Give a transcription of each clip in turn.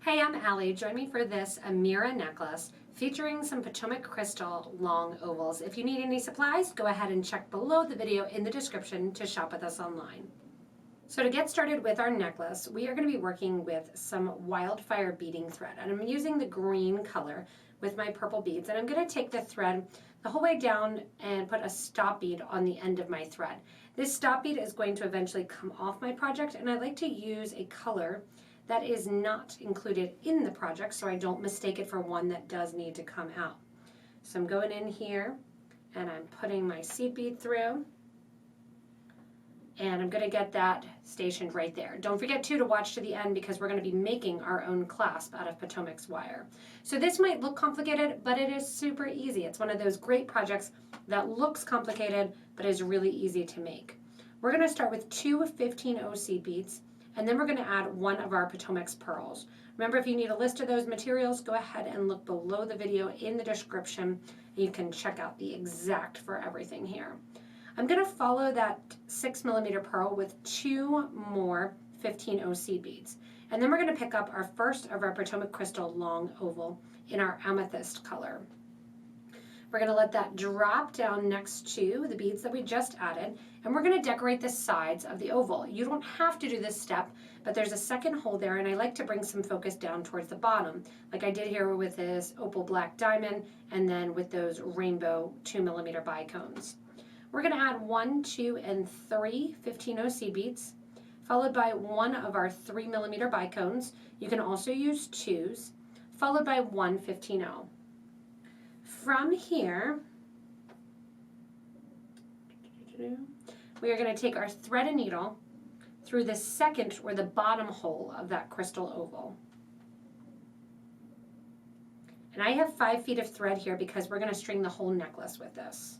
Hey, I'm Allie. Join me for this Amiera necklace featuring some Potomac Crystal Long Ovals. If you need any supplies, go ahead and check below the video in the description to shop with us online. So to get started with our necklace, we are going to be working with some wildfire beading thread. And I'm using the green color with my purple beads. And I'm going to take the thread the whole way down and put a stop bead on the end of my thread. This stop bead is going to eventually come off my project, and I like to use a color that is not included in the project so I don't mistake it for one that does need to come out. So I'm going in here and I'm putting my seed bead through, and I'm going to get that stationed right there. Don't forget to watch to the end because we're going to be making our own clasp out of Potomac's wire. So this might look complicated, but it is super easy. It's one of those great projects that looks complicated but is really easy to make. We're going to start with two 15-0 seed beads, and then we're going to add one of our Potomac's pearls. Remember, if you need a list of those materials, go ahead and look below the video in the description, and you can check out the exact for everything here. I'm going to follow that 6mm pearl with two more 15-0 seed beads. And then we're going to pick up our first of our Potomac Crystal Long Oval in our Amethyst color. We're going to let that drop down next to the beads that we just added, and we're going to decorate the sides of the oval. You don't have to do this step, but there's a second hole there, and I like to bring some focus down towards the bottom, like I did here with this opal black diamond, and then with those rainbow 2mm bicones. We're going to add 1, 2, and 3 15-0 seed beads, followed by one of our 3mm bicones. You can also use 2s, followed by one 15-0. From here, we are going to take our thread and needle through the second or the bottom hole of that crystal oval. And I have 5 feet of thread here because we're going to string the whole necklace with this.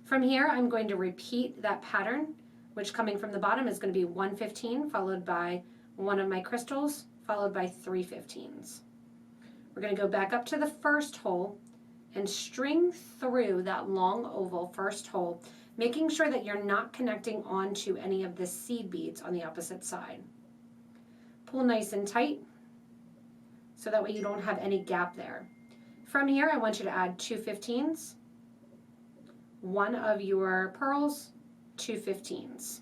From here, I'm going to repeat that pattern, which coming from the bottom is going to be 1 15, followed by one of my crystals, followed by 3 15s. We're going to go back up to the first hole and string through that long oval first hole, making sure that you're not connecting onto any of the seed beads on the opposite side. Pull nice and tight so that way you don't have any gap there. From here, I want you to add 2 15s, one of your pearls, 2 15s.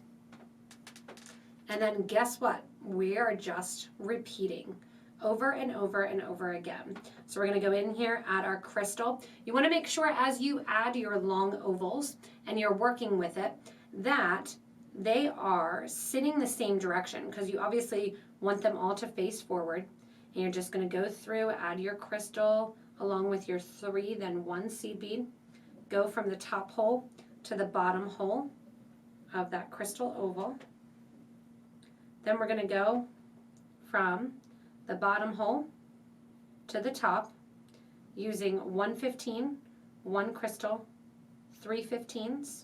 And then guess what? We are just repeating over and over and over again. So we're going to go in here, add our crystal. You want to make sure as you add your long ovals and you're working with it that they are sitting the same direction, because you obviously want them all to face forward. And you're just going to go through, add your crystal along with your 3, then 1 seed bead. Go from the top hole to the bottom hole of that crystal oval. Then we're going to go from the bottom hole to the top using 1 15, 1 crystal, 3 15s,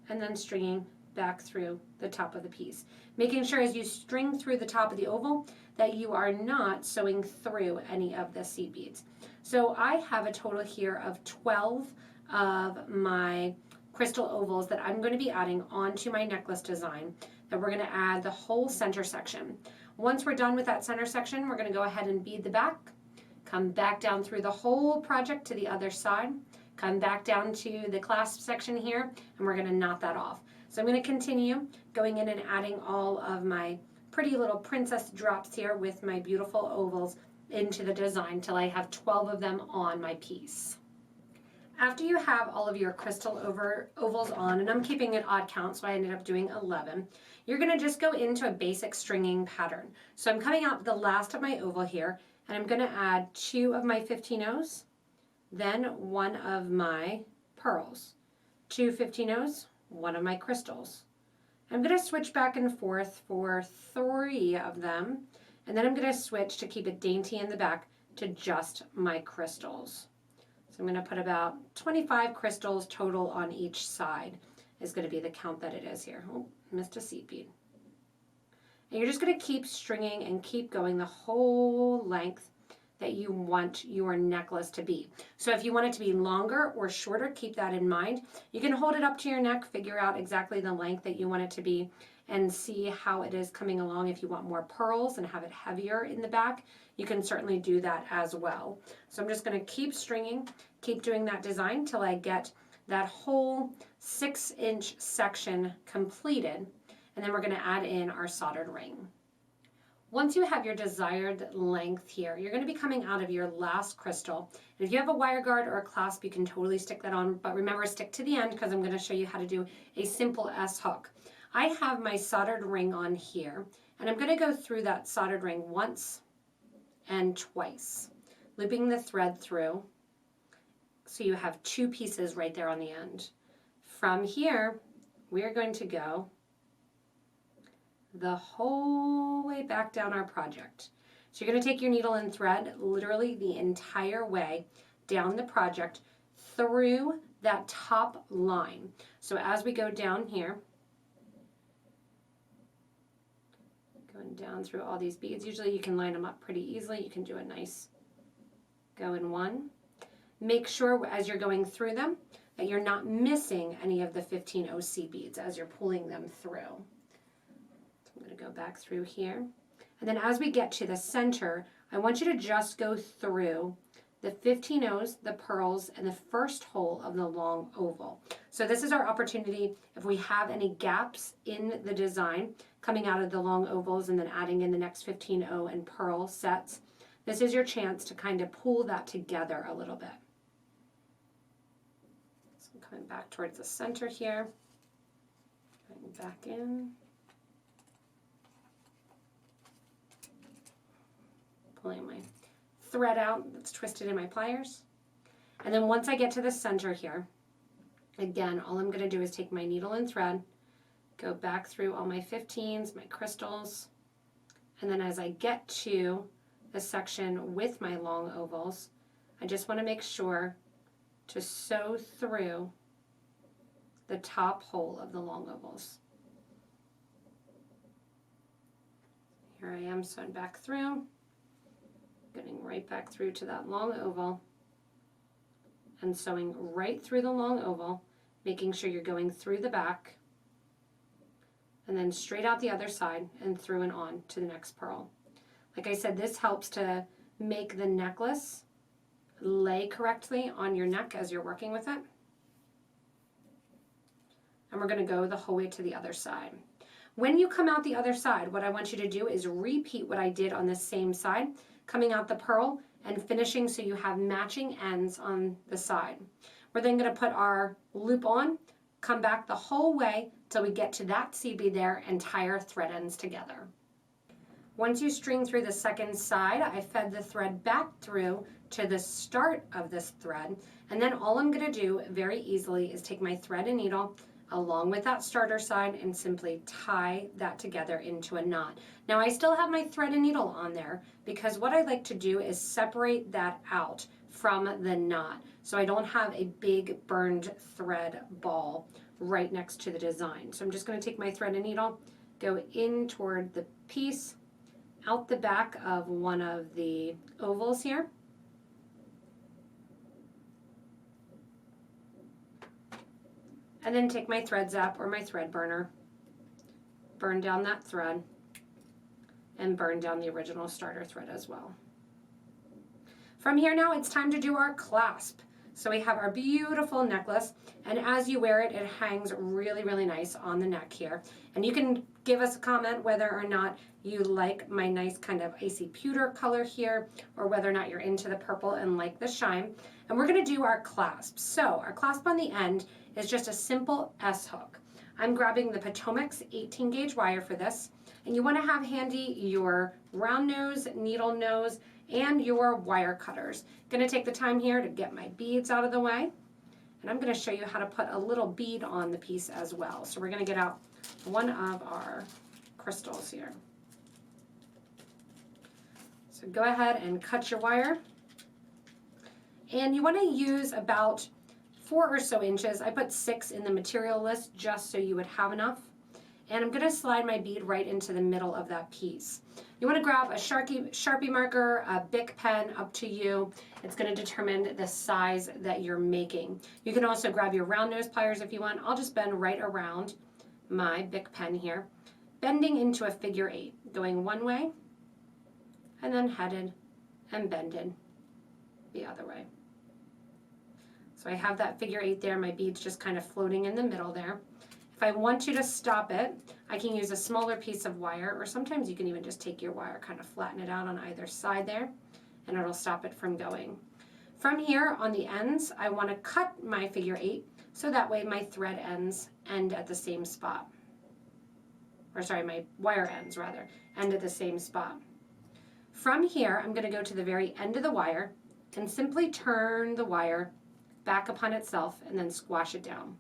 and then stringing back through the top of the piece. Making sure as you string through the top of the oval that you are not sewing through any of the seed beads. So I have a total here of 12 of my crystal ovals that I'm going to be adding onto my necklace design, that we're going to add the whole center section. Once we're done with that center section, we're going to go ahead and bead the back, come back down through the whole project to the other side, come back down to the clasp section here, and we're going to knot that off. So I'm going to continue going in and adding all of my pretty little princess drops here with my beautiful ovals into the design till I have 12 of them on my piece. After you have all of your crystal ovals on, and I'm keeping an odd count, so I ended up doing 11, you're going to just go into a basic stringing pattern. So I'm coming out the last of my oval here, and I'm going to add 2 of my 15-0s, then 1 of my pearls, 2 15-0s, 1 of my crystals. I'm going to switch back and forth for 3 of them, and then I'm going to switch to keep it dainty in the back to just my crystals. So I'm going to put about 25 crystals total on each side is going to be the count that it is here. Oh, missed a seed bead. And you're just going to keep stringing and keep going the whole length that you want your necklace to be. So if you want it to be longer or shorter, keep that in mind. You can hold it up to your neck, figure out exactly the length that you want it to be, and see how it is coming along. If you want more pearls and have it heavier in the back, you can certainly do that as well. So I'm just going to keep stringing, keep doing that design till I get that whole 6-inch section completed, and then we're going to add in our soldered ring. Once you have your desired length here, you're going to be coming out of your last crystal. And if you have a wire guard or a clasp, you can totally stick that on, but remember, stick to the end because I'm going to show you how to do a simple S hook. I have my soldered ring on here, and I'm going to go through that soldered ring once and twice, looping the thread through so you have 2 pieces right there on the end. From here, we're going to go the whole way back down our project. So you're going to take your needle and thread literally the entire way down the project through that top line. So as we go down here, going down through all these beads, usually you can line them up pretty easily. You can do a nice go in one. Make sure as you're going through them that you're not missing any of the 15 OC beads as you're pulling them through. I'm going to go back through here. And then as we get to the center, I want you to just go through the 15 O's, the pearls, and the first hole of the long oval. So this is our opportunity, if we have any gaps in the design coming out of the long ovals and then adding in the next 15 O and pearl sets, this is your chance to kind of pull that together a little bit. So I'm coming back towards the center here, going back in. Pulling my thread out that's twisted in my pliers. And then once I get to the center here, again, all I'm going to do is take my needle and thread, go back through all my 15s, my crystals, and then as I get to the section with my long ovals, I just want to make sure to sew through the top hole of the long ovals. Here I am sewing back through. Getting right back through to that long oval and sewing right through the long oval, making sure you're going through the back and then straight out the other side and through and on to the next pearl. Like I said, this helps to make the necklace lay correctly on your neck as you're working with it. And we're going to go the whole way to the other side. When you come out the other side, what I want you to do is repeat what I did on the same side, coming out the pearl and finishing so you have matching ends on the side. We're then going to put our loop on, come back the whole way till we get to that C bead there and tie our thread ends together. Once you string through the second side, I fed the thread back through to the start of this thread, and then all I'm going to do very easily is take my thread and needle along with that starter side and simply tie that together into a knot. Now I still have my thread and needle on there because what I like to do is separate that out from the knot so I don't have a big burned thread ball right next to the design. So I'm just going to take my thread and needle, go in toward the piece, out the back of one of the ovals here, and then take my thread zap or my thread burner, burn down that thread, and burn down the original starter thread as well. From here now, it's time to do our clasp. So we have our beautiful necklace, and as you wear it, it hangs really, really nice on the neck here. And you can give us a comment whether or not you like my nice kind of icy pewter color here, or whether or not you're into the purple and like the shine. And we're gonna do our clasp. So our clasp on the end is just a simple S hook. I'm grabbing the Potomac's 18 gauge wire for this, and you wanna have handy your round nose, needle nose, and your wire cutters. Gonna take the time here to get my beads out of the way, and I'm gonna show you how to put a little bead on the piece as well. So we're gonna get out one of our crystals here. So go ahead and cut your wire, and you wanna use about 4 or so inches. I put 6 in the material list just so you would have enough. And I'm gonna slide my bead right into the middle of that piece. You wanna grab a Sharpie marker, a Bic pen, up to you. It's gonna determine the size that you're making. You can also grab your round nose pliers if you want. I'll just bend right around my Bic pen here. bending into a figure 8, going one way, and then headed and bended the other way. So I have that figure 8 there, my bead's just kind of floating in the middle there. If I want you to stop it, I can use a smaller piece of wire, or sometimes you can even just take your wire, kind of flatten it out on either side there, and it'll stop it from going. From here on the ends, I want to cut my figure 8, so that way my thread ends end at the same spot. Or sorry, my wire ends rather, end at the same spot. From here, I'm going to go to the very end of the wire and simply turn the wire back upon itself and then squash it down.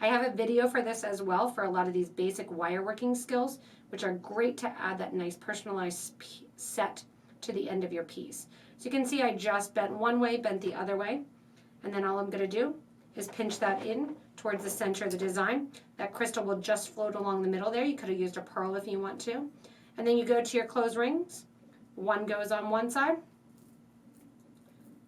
I have a video for this as well for a lot of these basic wire working skills, which are great to add that nice personalized set to the end of your piece. So you can see I just bent one way, bent the other way, and then all I'm going to do is pinch that in towards the center of the design. That crystal will just float along the middle there. You could have used a pearl if you want to. And then you go to your closed rings. One goes on one side,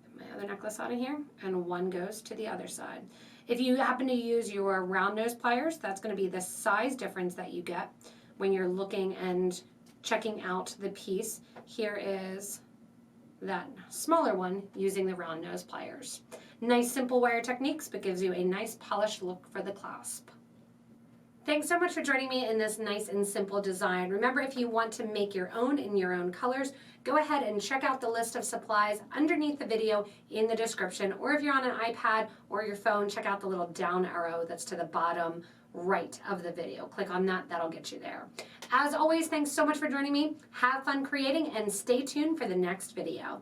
get my other necklace out of here, and one goes to the other side. If you happen to use your round nose pliers, that's going to be the size difference that you get when you're looking and checking out the piece. Here is that smaller one using the round nose pliers. Nice simple wire techniques, but gives you a nice polished look for the clasp. Thanks so much for joining me in this nice and simple design. Remember, if you want to make your own in your own colors, go ahead and check out the list of supplies underneath the video in the description, or if you're on an iPad or your phone, check out the little down arrow that's to the bottom right of the video. Click on that, that'll get you there. As always, thanks so much for joining me. Have fun creating and stay tuned for the next video.